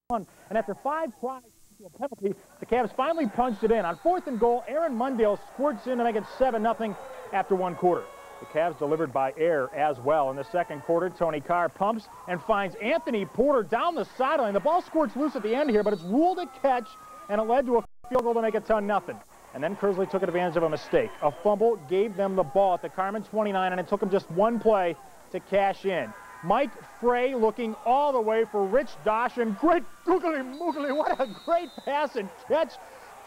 And after 5 tries to a penalty, the Cavs finally punched it in. On 4th and goal, Aaron Mundale squirts in to make it 7-0 after 1 quarter. The Cavs delivered by air as well. In the 2nd quarter, Tony Carr pumps and finds Anthony Porter down the sideline. The ball squirts loose at the end here, but it's ruled a catch, and it led to a field goal to make it 10-0. And then Kearsley took advantage of a mistake. A fumble gave them the ball at the Carmen 29, and it took them just 1 play to cash in. Mike Frey looking all the way for Rich Dosh, and great googly moogly, what a great pass and catch.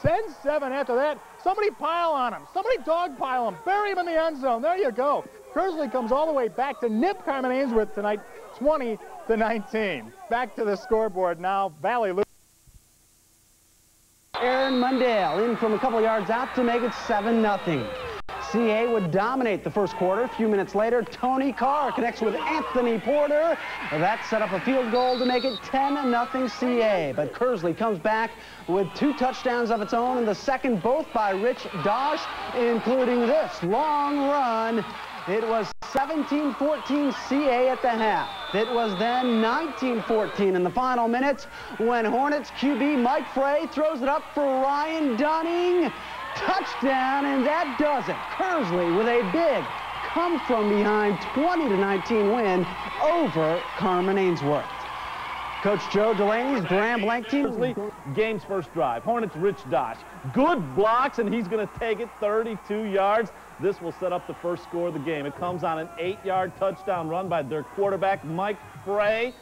10-7 after that. Somebody pile on him. Somebody dog pile him. Bury him in the end zone. There you go. Kearsley comes all the way back to nip Carmen Ainsworth tonight, 20-19. Back to the scoreboard now. Valley loses. Aaron Mundale in from a couple yards out to make it 7-0. CA would dominate the 1st quarter. A few minutes later, Tony Carr connects with Anthony Porter. That set up a field goal to make it 10-0 CA. But Kearsley comes back with 2 touchdowns of its own in the 2nd, both by Rich Dosh, including this long run. It was 17-14 CA at the half. It was then 19-14 in the final minutes when Hornets QB Mike Frey throws it up for Ryan Dunning. Touchdown, and that does it. Kearsley with a big come-from-behind 20-19 win over Carmen Ainsworth. Coach Joe Delaney's Grand Blanc team. Kearsley, game's first drive. Hornets Rich Dosh. Good blocks, and he's going to take it 32 yards. This will set up the first score of the game. It comes on an 8-yard touchdown run by their quarterback, Mike Frey.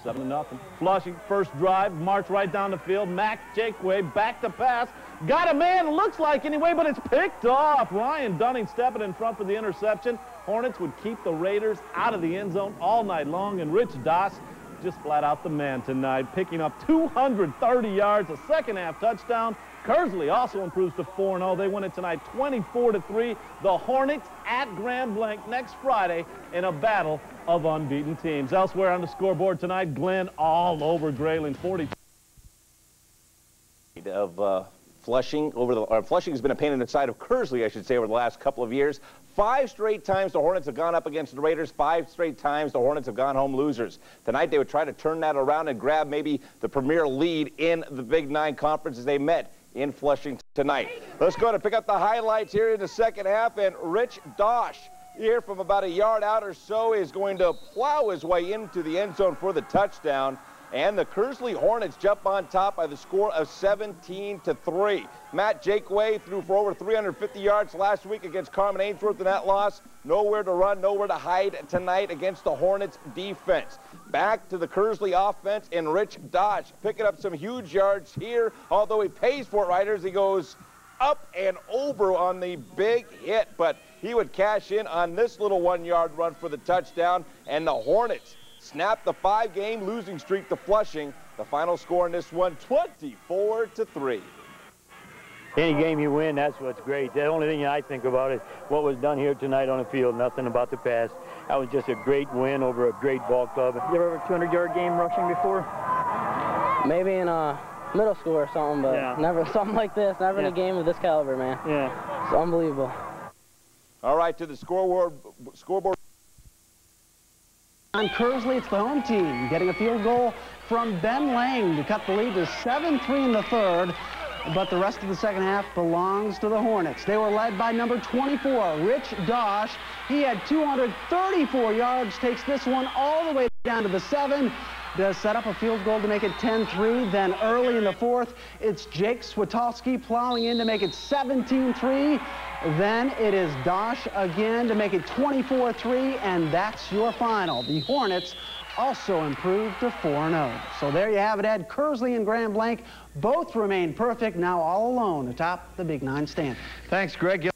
7-0. Flushing, first drive, march right down the field. Mac Jakeway back to pass. Got a man, looks like anyway, but it's picked off. Ryan Dunning stepping in front for the interception. Hornets would keep the Raiders out of the end zone all night long, and Rich Dosh just flat out the man tonight, picking up 230 yards, a second-half touchdown. Kearsley also improves to 4-0. They win it tonight 24-3. The Hornets at Grand Blanc next Friday in a battle of unbeaten teams. Elsewhere on the scoreboard tonight, Glenn all over Grayling, 42. Of Flushing Flushing has been a pain in the side of Kearsley, I should say, over the last couple of years. 5 straight times the Hornets have gone up against the Raiders. 5 straight times the Hornets have gone home losers. Tonight they would try to turn that around and grab maybe the premier lead in the Big 9 conference as they met in Flushing tonight. Let's go to pick up the highlights here in the 2nd half, and Rich Dosh here from about a yard out or so is going to plow his way into the end zone for the touchdown. And the Kearsley Hornets jump on top by the score of 17-3. Matt Jakeway threw for over 350 yards last week against Carmen Ainsworth in that loss. Nowhere to run, nowhere to hide tonight against the Hornets defense. Back to the Kearsley offense, and Rich Dosh picking up some huge yards here. Although he pays for it, Riders, he goes up and over on the big hit. But he would cash in on this little 1-yard run for the touchdown, and the Hornets snapped the 5-game losing streak to Flushing. The final score in this one, 24-3. Any game you win, that's what's great. The only thing I think about is what was done here tonight on the field, nothing about the past. That was just a great win over a great ball club. You ever have a 200-yard game rushing before? Maybe in middle school or something, but never something like this, never in a game of this caliber, man. Yeah. It's unbelievable. All right, to the scoreboard. On Kearsley, it's the home team getting a field goal from Ben Lang to cut the lead to 7-3 in the 3rd. But the rest of the 2nd half belongs to the Hornets. They were led by number 24, Rich Dosh. He had 234 yards, takes this one all the way down to the 7. Does set up a field goal to make it 10-3. Then early in the 4th, it's Jake Switolski plowing in to make it 17-3. Then it is Dosh again to make it 24-3, and that's your final. The Hornets also improved to 4-0. So there you have it, Ed. Kearsley and Grand Blanc both remain perfect, now all alone atop the Big 9 standing. Thanks, Greg.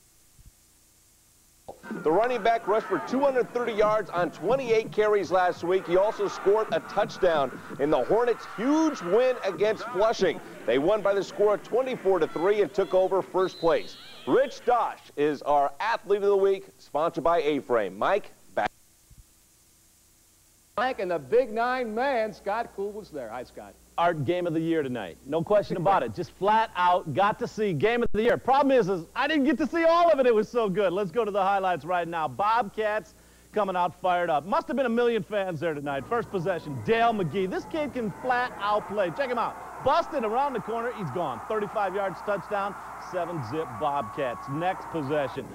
The running back rushed for 230 yards on 28 carries last week. He also scored a touchdown in the Hornets' huge win against Flushing. They won by the score of 24-3 and took over first place. Rich Dosh is our Athlete of the Week, sponsored by A-Frame. Mike, back. Mike and the Big 9 man, Scott Cool, was there. Hi, Scott. Our game of the year tonight. No question about it. Just flat out got to see game of the year. Problem is I didn't get to see all of it. It was so good. Let's go to the highlights right now. Bobcats coming out fired up. Must have been a million fans there tonight. First possession, Dale McGee. This kid can flat out play. Check him out. Busted around the corner, he's gone. 35 yards, touchdown, 7-zip Bobcats. Next possession.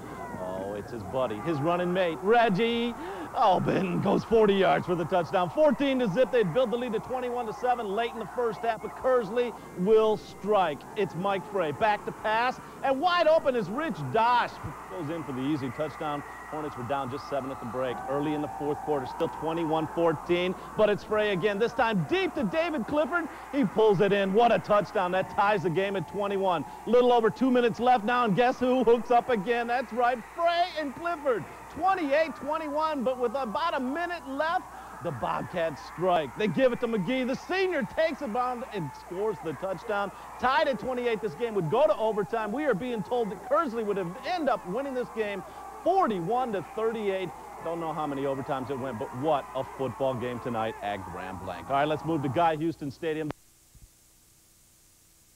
Oh, it's his buddy, his running mate, Reggie. Albin goes 40 yards for the touchdown. 14-0. They'd build the lead to 21-7 late in the first half, but Kearsley will strike. It's Mike Frey. Back to pass, and wide open is Rich Dosh. Goes in for the easy touchdown. Hornets were down just 7 at the break. Early in the fourth quarter, still 21-14, but it's Frey again. This time deep to David Clifford. He pulls it in. What a touchdown. That ties the game at 21. Little over 2 minutes left now, and guess who hooks up again? That's right, Frey and Clifford. 28-21, but with about a minute left, the Bobcats strike. They give it to McGee. The senior takes it down and scores the touchdown. Tied at 28, this game would go to overtime. We are being told that Kearsley would have ended up winning this game 41-38. Don't know how many overtimes it went, but what a football game tonight at Grand Blanc. All right, let's move to Guy Houston Stadium.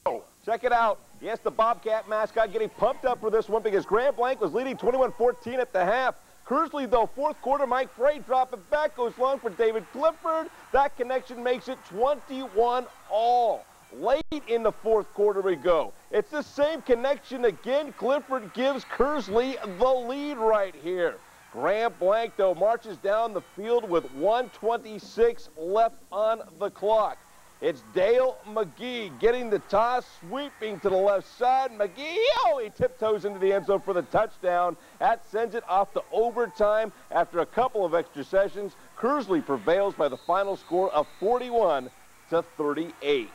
Oh, check it out. Yes, the Bobcat mascot getting pumped up for this one because Grand Blanc was leading 21-14 at the half. Kearsley, though, fourth quarter, Mike Frey dropping back, goes long for David Clifford. That connection makes it 21-all. Late in the fourth quarter we go. It's the same connection again. Clifford gives Kearsley the lead right here. Grand Blanc, though, marches down the field with 1:26 left on the clock. It's Dale McGee getting the toss, sweeping to the left side. McGee, oh, he tiptoes into the end zone for the touchdown. That sends it off to overtime. After a couple of extra sessions, Kearsley prevails by the final score of 41-38.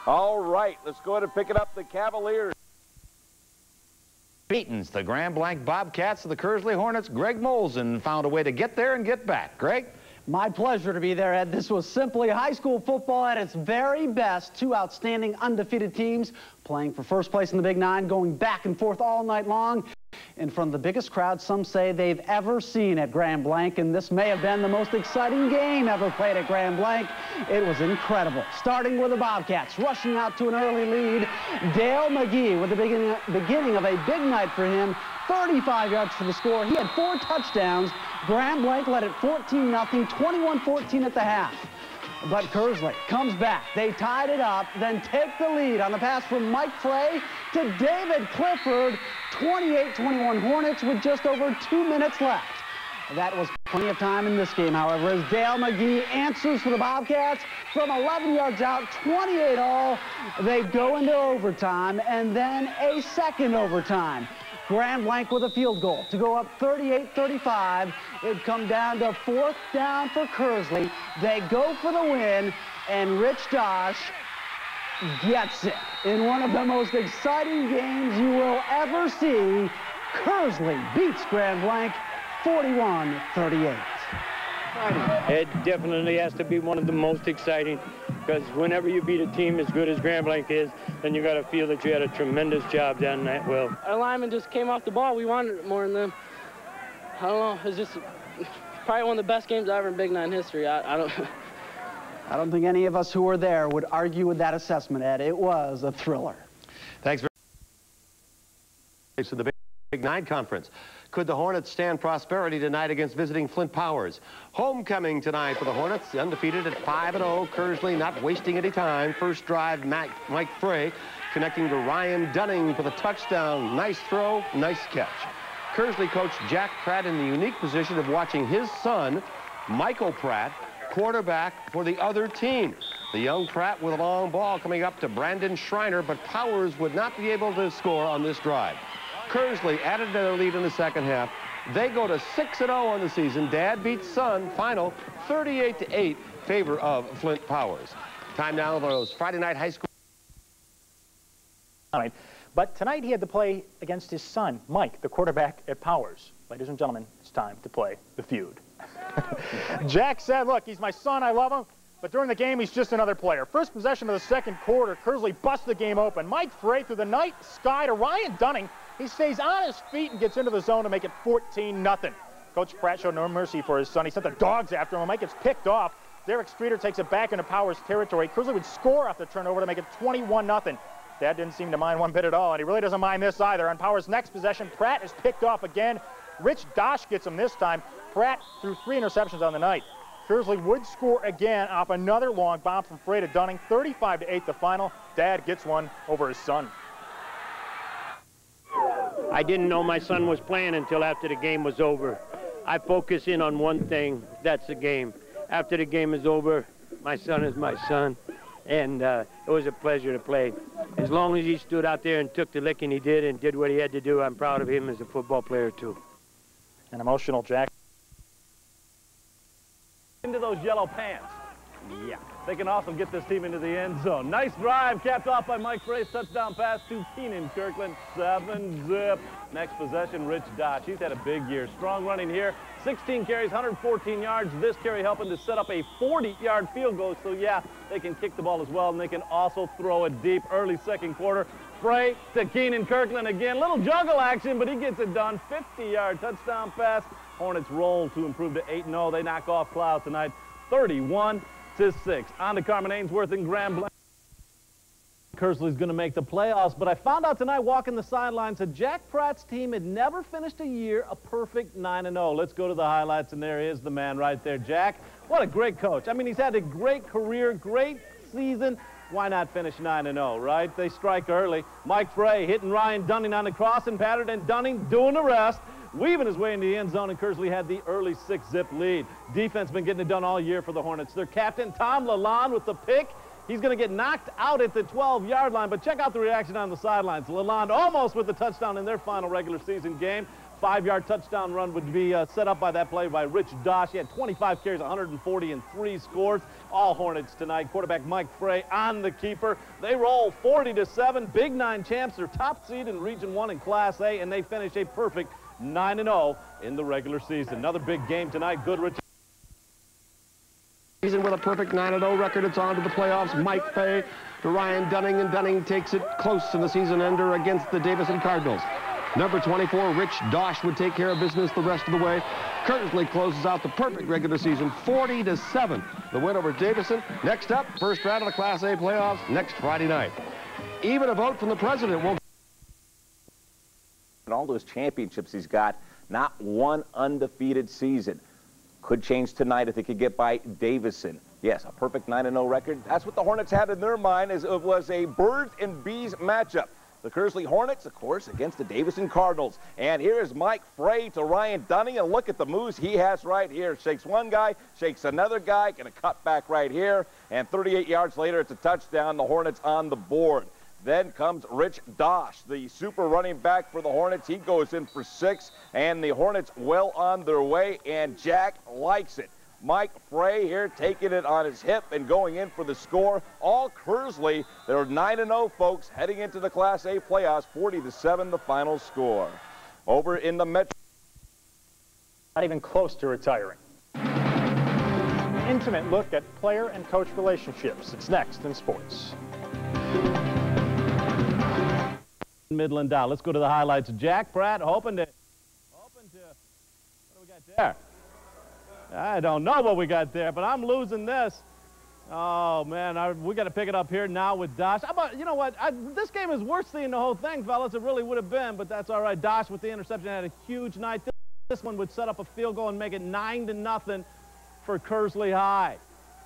All right, let's go ahead and pick it up. The Cavaliers. Beatons, the Grand Blanc Bobcats of the Kearsley Hornets. Greg Molson found a way to get there and get back. Greg? My pleasure to be there, Ed. This was simply high school football at its very best. Two outstanding undefeated teams playing for first place in the Big Nine, going back and forth all night long in front of the biggest crowd some say they've ever seen at Grand Blanc, and this may have been the most exciting game ever played at Grand Blanc. It was incredible. Starting with the Bobcats rushing out to an early lead. Dale McGee with the beginning of a big night for him. 35 yards for the score. He had 4 touchdowns. Grand Blanc led it 14-0, 21-14 at the half. But Kearsley comes back. They tied it up, then take the lead on the pass from Mike Frey to David Clifford. 28-21 Hornets with just over 2 minutes left. That was plenty of time in this game, however, as Dale McGee answers for the Bobcats from 11 yards out, 28-all. They go into overtime, and then a second overtime. Grand Blanc with a field goal to go up 38-35. It'd come down to 4th down for Kearsley. They go for the win, and Rich Dosh gets it. In one of the most exciting games you will ever see, Kearsley beats Grand Blanc 41-38. It definitely has to be one of the most exciting, because whenever you beat a team as good as Grand Blanc is, then you got to feel that you had a tremendous job down that well. Our linemen just came off the ball. We wanted it more than them. I don't know. It's just probably one of the best games ever in Big Nine history. I don't think any of us who were there would argue with that assessment, Ed. It was a thriller. Thanks very much. To the Big Nine Conference. Could the Hornets stand prosperity tonight against visiting Flint Powers? Homecoming tonight for the Hornets, undefeated at 5-0. Kearsley not wasting any time. First drive, Mike Frey connecting to Ryan Dunning for the touchdown. Nice throw, nice catch. Kearsley coach Jack Pratt in the unique position of watching his son, Michael Pratt, quarterback for the other team. The young Pratt with a long ball coming up to Brandon Schreiner, but Powers would not be able to score on this drive. Kearsley added to their lead in the second half. They go to 6-0 on the season. Dad beats son. Final 38-8 favor of Flint Powers. Time now for those Friday night high school. But tonight he had to play against his son, Mike, the quarterback at Powers. Ladies and gentlemen, it's time to play the feud. Jack said, look, he's my son, I love him, but during the game, he's just another player. First possession of the second quarter, Kearsley busts the game open. Mike Frey through the night sky to Ryan Dunning. He stays on his feet and gets into the zone to make it 14-0. Coach Pratt showed no mercy for his son. He sent the dogs after him. Mike gets picked off. Derek Streeter takes it back into Powers' territory. Kearsley would score off the turnover to make it 21-0. Dad didn't seem to mind one bit at all, and he really doesn't mind this either. On Powers' next possession, Pratt is picked off again. Rich Dosh gets him this time. Pratt threw 3 interceptions on the night. Kearsley would score again off another long bomb from Frey to Dunning. 35-8 the final. Dad gets one over his son. I didn't know my son was playing until after the game was over. I focus in on one thing, that's the game. After the game is over, my son is my son, and it was a pleasure to play. As long as he stood out there and took the licking he did and did what he had to do, I'm proud of him as a football player too. An emotional Jack. Into those yellow pants. Yeah. They can also get this team into the end zone. Nice drive, capped off by Mike Frey's touchdown pass to Keenan Kirkland. 7-zip. Next possession, Rich Dosh. He's had a big year. Strong running here. 16 carries, 114 yards. This carry helping to set up a 40-yard field goal. So, yeah, they can kick the ball as well, and they can also throw it deep. Early second quarter. Frey to Keenan Kirkland again. Little juggle action, but he gets it done. 50-yard touchdown pass. Hornets roll to improve to 8-0. They knock off Cloud tonight, 31-6. On to Carmen Ainsworth and Graham Blank. Kearsley's going to make the playoffs, but I found out tonight walking the sidelines that Jack Pratt's team had never finished a year a perfect 9-0. Let's go to the highlights, and there is the man right there. Jack, what a great coach. I mean, he's had a great career, great season. Why not finish 9-0, right? They strike early. Mike Frey hitting Ryan Dunning on the crossing pattern, and Dunning doing the rest, weaving his way into the end zone, and Kearsley had the early 6-zip lead. Defense been getting it done all year for the Hornets. Their captain, Tom Lalonde, with the pick. He's going to get knocked out at the 12-yard line, but check out the reaction on the sidelines. Lalonde almost with the touchdown in their final regular season game. 5-yard touchdown run would be set up by that play by Rich Dosh. He had 25 carries, 140, and 3 scores. All Hornets tonight. Quarterback Mike Frey on the keeper. They roll 40-7. Big 9 champs. They're top seed in Region 1 in Class A, and they finish a perfect 9-0 in the regular season. Another big game tonight. Goodrich. Season with a perfect 9-0 record. It's on to the playoffs. Mike Frey to Ryan Dunning, and Dunning takes it close to the season ender against the Davison Cardinals. Number 24, Rich Dosh, would take care of business the rest of the way. Kearsley closes out the perfect regular season, 40-7. The win over Davison. Next up, first round of the Class A playoffs next Friday night. Even a vote from the president won't. And all those championships he's got, not one undefeated season. Could change tonight if they could get by Davison. Yes, a perfect 9-0 record. That's what the Hornets had in their mind, as it was a birds and bees matchup. The Kearsley Hornets, of course, against the Davison Cardinals. And here is Mike Frey to Ryan Dunning, and look at the moves he has right here. Shakes one guy, shakes another guy, going to cut back right here. And 38 yards later, it's a touchdown. The Hornets on the board. Then comes Rich Dosh, the super running back for the Hornets. He goes in for 6, and the Hornets well on their way, and Jack likes it. Mike Frey here taking it on his hip and going in for the score. All Kearsley, they're 9-0, folks, heading into the Class A playoffs, 40-7 the final score. Over in the Metro. Not even close to retiring. Intimate look at player and coach relationships. It's next in sports. Midland down. Let's go to the highlights. Jack Pratt hoping to, what do we got there? I don't know what we got there, but I'm losing this. Oh, man, we got to pick it up here now with Dosh. How about, you know what, this game is worse than the whole thing, fellas. It really would have been, but that's all right. Dosh with the interception had a huge night. This one would set up a field goal and make it 9-0 for Kearsley High.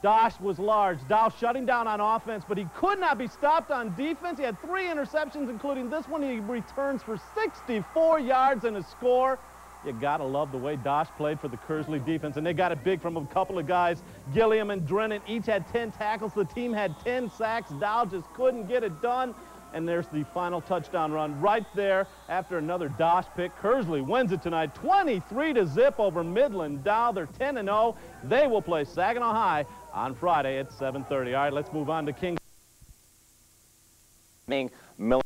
Dosh was large. Dosh shutting down on offense, but he could not be stopped on defense. He had 3 interceptions, including this one. He returns for 64 yards and a score. You got to love the way Dosh played for the Kearsley defense, and they got it big from a couple of guys. Gilliam and Drennan each had 10 tackles. The team had 10 sacks. Dow just couldn't get it done. And there's the final touchdown run right there after another Dosh pick. Kearsley wins it tonight, 23-0 over Midland Dow. They're 10-0. They will play Saginaw High on Friday at 7:30. All right, let's move on to King. Miller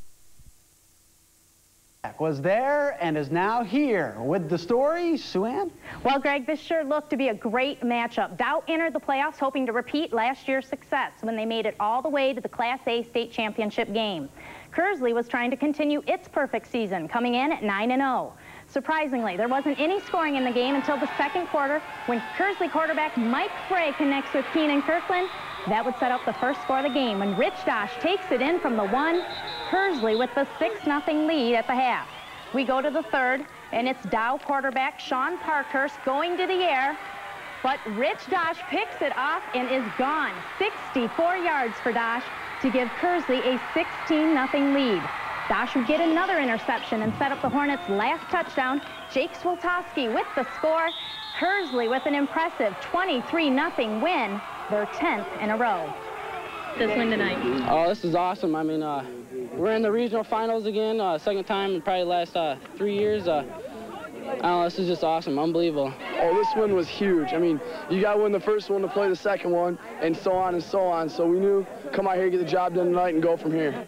was there and is now here with the story. Sue Ann? Well, Greg, this sure looked to be a great matchup. Dow entered the playoffs hoping to repeat last year's success when they made it all the way to the Class A state championship game. Kearsley was trying to continue its perfect season, coming in at 9-0. Surprisingly, there wasn't any scoring in the game until the second quarter when Kearsley quarterback Mike Frey connects with Keenan Kirkland. That would set up the first score of the game when Rich Dosh takes it in from the 1. Kearsley with the 6-0 lead at the half. We go to the third, and it's Dow quarterback Sean Parkhurst going to the air, but Rich Dosh picks it off and is gone. 64 yards for Dosh to give Kearsley a 16-0 lead. Dosh would get another interception and set up the Hornets' last touchdown. Jake Swiltowski with the score. Kearsley with an impressive 23-0 win, their 10th in a row. This win tonight. Oh, this is awesome. I mean, we're in the regional finals again, second time in probably the last 3 years. I don't know, this is just awesome, unbelievable. Oh, this win was huge. I mean, you got to win the first one to play the second one, and so on and so on. So we knew, come out here, get the job done tonight, and go from here.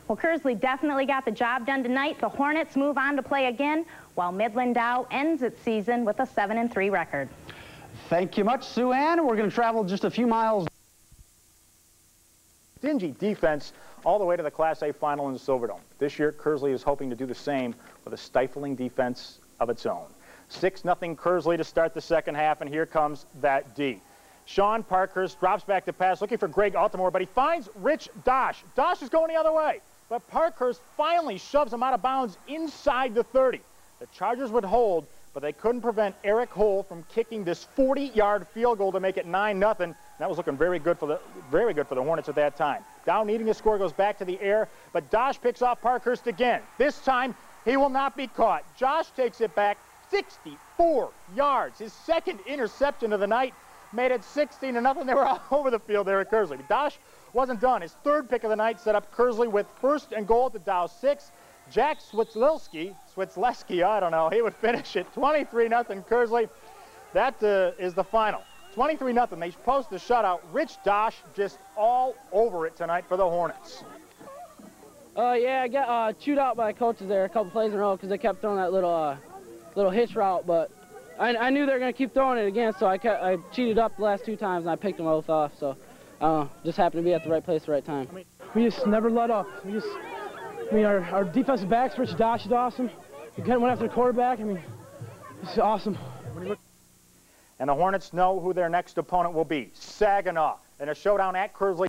Well, Kearsley definitely got the job done tonight. The Hornets move on to play again, while Midland Dow ends its season with a 7-3 record. Thank you much, Sue Ann. We're going to travel just a few miles. Stingy defense all the way to the Class A final in the Silverdome. This year, Kearsley is hoping to do the same with a stifling defense of its own. 6-0 Kearsley to start the second half, and here comes that D. Sean Parkhurst drops back to pass, looking for Greg Altamore, but he finds Rich Dosh. Dosh is going the other way, but Parkhurst finally shoves him out of bounds inside the 30. The Chargers would hold, but they couldn't prevent Eric Hull from kicking this 40-yard field goal to make it 9-0. That was looking very good for the Hornets at that time. Dow needing a score goes back to the air, but Dosh picks off Parkhurst again. This time, he will not be caught. Josh takes it back 64 yards. His second interception of the night made it 16-0. They were all over the field there at Kearsley. But Dosh wasn't done. His third pick of the night set up Kearsley with first and goal to Dow 6. Jack Switleski, I don't know, he would finish it 23-0 Kearsley. That is the final. 23-0. They post the shutout. Rich Dosh just all over it tonight for the Hornets. Yeah, I got chewed out by coaches there a couple plays in a row because they kept throwing that little hitch route, but I knew they were going to keep throwing it again, so I cheated up the last 2 times, and I picked them both off. So just happened to be at the right place at the right time. We just never let up. Our defensive backs, Rich Dosh is awesome. We went after the quarterback. I mean, it's awesome. And the Hornets know who their next opponent will be, Saginaw, in a showdown at Kearsley.